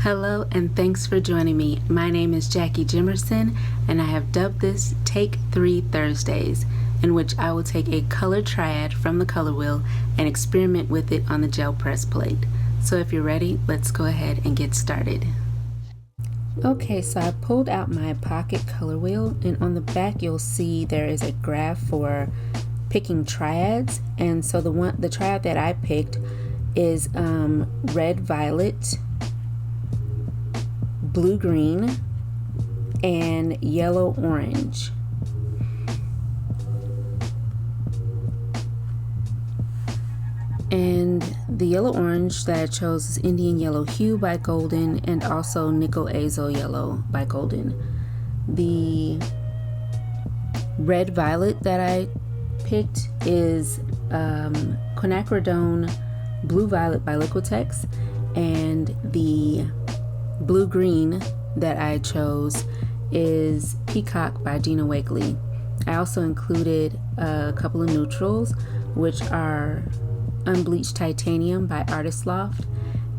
Hello and thanks for joining me. My name is Jackie Jimerson and I have dubbed this Take 3 Thursdays, in which I will take a color triad from the color wheel and experiment with it on the gel press plate. So if you're ready, let's go ahead and get started. Okay, so I pulled out my pocket color wheel, and on the back you'll see there is a graph for picking triads. And so the triad that I picked is red violet, blue green, and yellow orange. And the yellow orange that I chose is Indian Yellow Hue by Golden, and also Nickel Azo Yellow by Golden. The red violet that I picked is Quinacridone Blue Violet by Liquitex, and the blue green that I chose is Peacock by Dina Wakley. I also included a couple of neutrals, which are Unbleached Titanium by Loft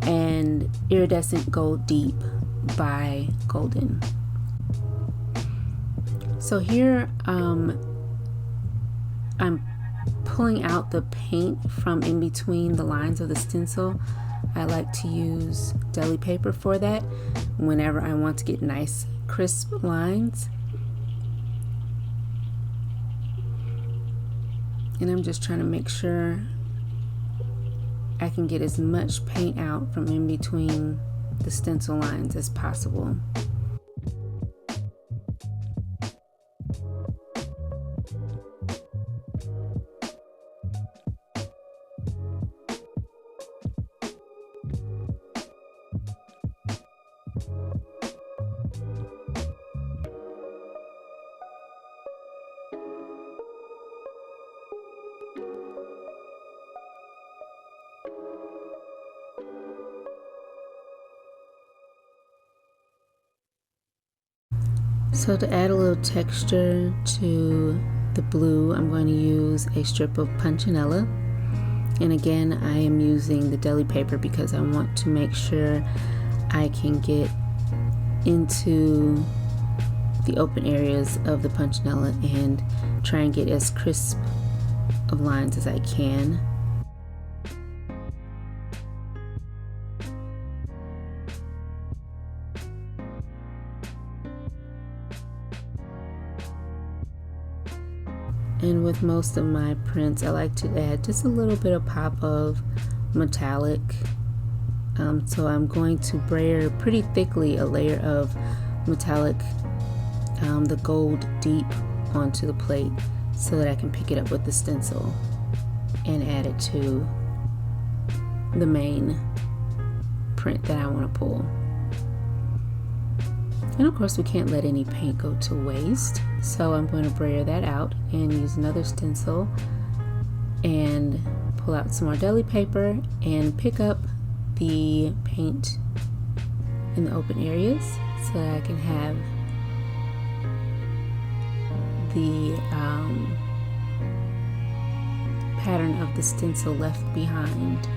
and Iridescent Gold Deep by Golden. So here I'm pulling out the paint from in between the lines of the stencil. I like to use deli paper for that whenever I want to get nice crisp lines. And I'm just trying to make sure I can get as much paint out from in between the stencil lines as possible. So to add a little texture to the blue, I'm going to use a strip of Punchinella. And again, I am using the deli paper because I want to make sure I can get into the open areas of the Punchinella and try and get as crisp of lines as I can. And with most of my prints, I like to add just a little bit of pop of metallic. So I'm going to brayer pretty thickly a layer of metallic, the gold deep, onto the plate so that I can pick it up with the stencil and add it to the main print that I want to pull. And of course we can't let any paint go to waste, so I'm going to brayer that out and use another stencil and pull out some more deli paper and pick up the paint in the open areas so that I can have the pattern of the stencil left behind.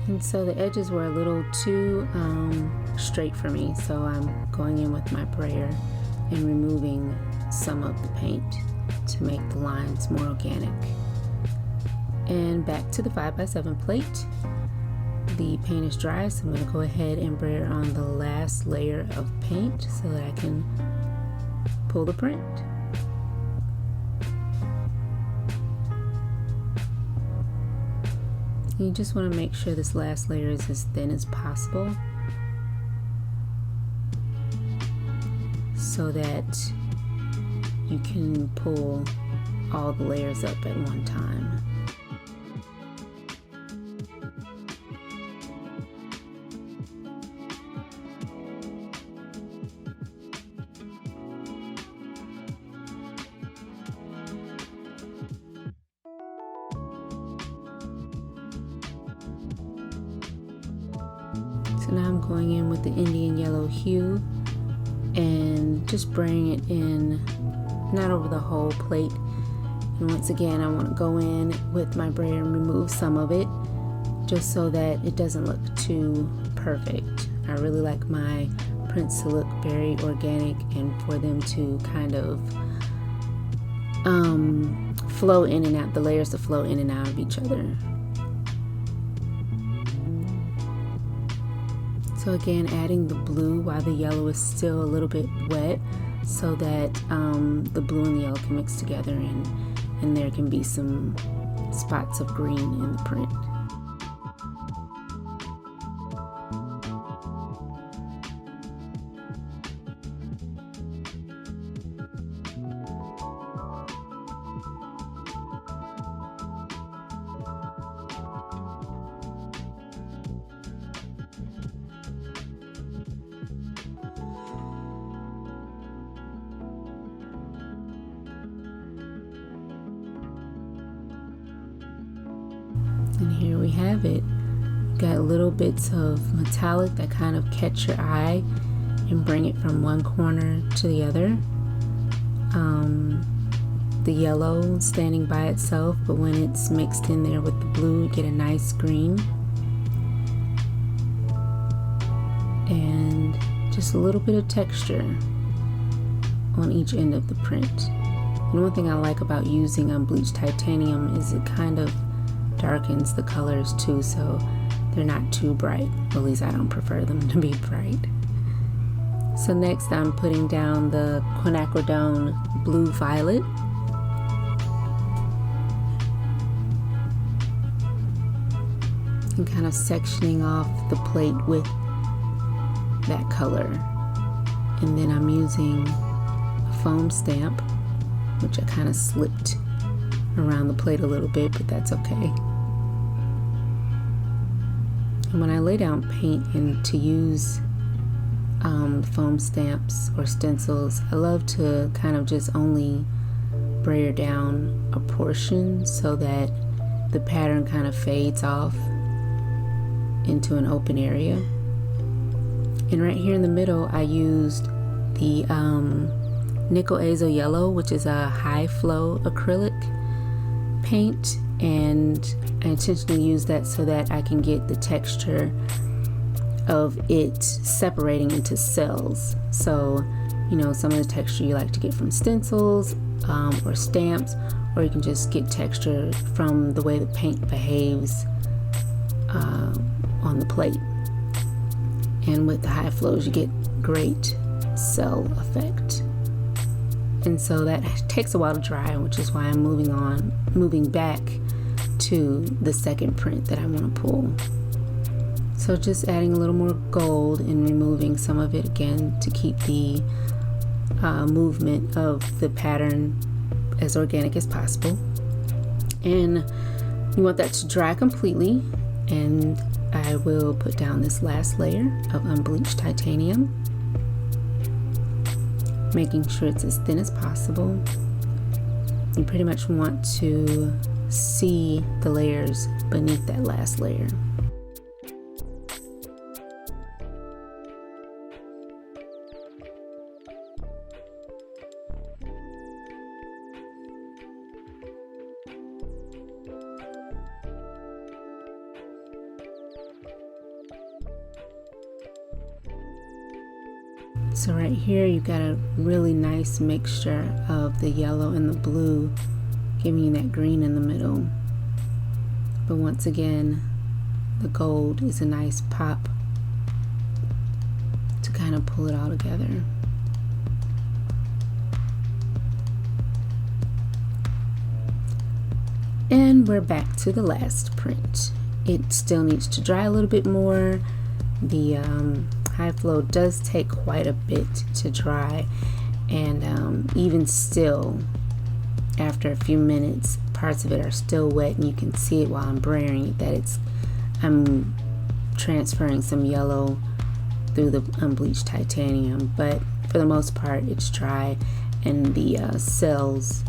And so the edges were a little too straight for me, so I'm going in with my brayer and removing some of the paint to make the lines more organic. And back to the 5x7 plate. The paint is dry, so I'm going to go ahead and brayer on the last layer of paint so that I can pull the print. You just want to make sure this last layer is as thin as possible so that you can pull all the layers up at one time. So now I'm going in with the Indian yellow hue and just spraying it in, not over the whole plate. And once again, I want to go in with my brayer and remove some of it just so that it doesn't look too perfect. I really like my prints to look very organic and for them to kind of flow in and out, the layers to flow in and out of each other. So again, adding the blue while the yellow is still a little bit wet so that the blue and the yellow can mix together and there can be some spots of green in the print. And here we have it. Got little bits of metallic that kind of catch your eye and bring it from one corner to the other. The yellow standing by itself, but when it's mixed in there with the blue, you get a nice green. And just a little bit of texture on each end of the print. And one thing I like about using unbleached titanium is it kind of darkens the colors too, so they're not too bright. At least I don't prefer them to be bright. So next I'm putting down the Quinacridone Blue Violet. And kind of sectioning off the plate with that color. And then I'm using a foam stamp, which I kind of slipped around the plate a little bit, but that's okay. And when I lay down paint and to use foam stamps or stencils, I love to kind of just only brayer down a portion so that the pattern kind of fades off into an open area. And right here in the middle, I used the Nickel Azo Yellow, which is a high flow acrylic paint, and I intentionally use that so that I can get the texture of it separating into cells. So, you know, some of the texture you like to get from stencils or stamps, or you can just get texture from the way the paint behaves on the plate. And with the high flows, you get great cell effect. And so that takes a while to dry, which is why I'm moving back to the second print that I want to pull. So just adding a little more gold and removing some of it again to keep the movement of the pattern as organic as possible. And you want that to dry completely, and I will put down this last layer of unbleached titanium, making sure it's as thin as possible. You pretty much want to see the layers beneath that last layer. So right here you've got a really nice mixture of the yellow and the blue, giving you that green in the middle. But once again, the gold is a nice pop to kind of pull it all together. And we're back to the last print. It still needs to dry a little bit more. The high flow does take quite a bit to dry, and even still, after a few minutes, parts of it are still wet, and you can see it while I'm brayering it that I'm transferring some yellow through the unbleached titanium, but for the most part it's dry, and the cells,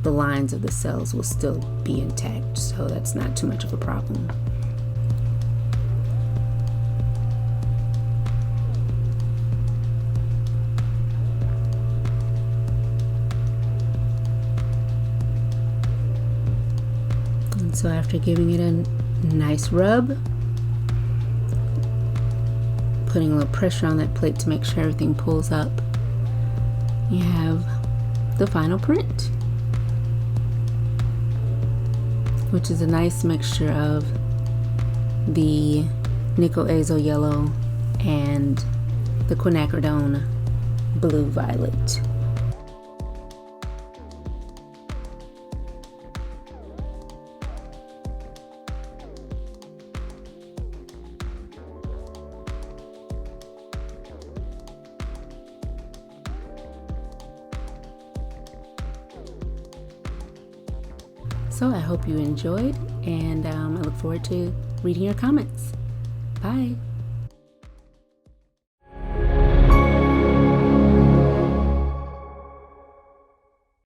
the lines of the cells will still be intact, so that's not too much of a problem. So after giving it a nice rub, putting a little pressure on that plate to make sure everything pulls up, you have the final print, which is a nice mixture of the nickel azo yellow and the quinacridone blue violet. So I hope you enjoyed, and I look forward to reading your comments. Bye.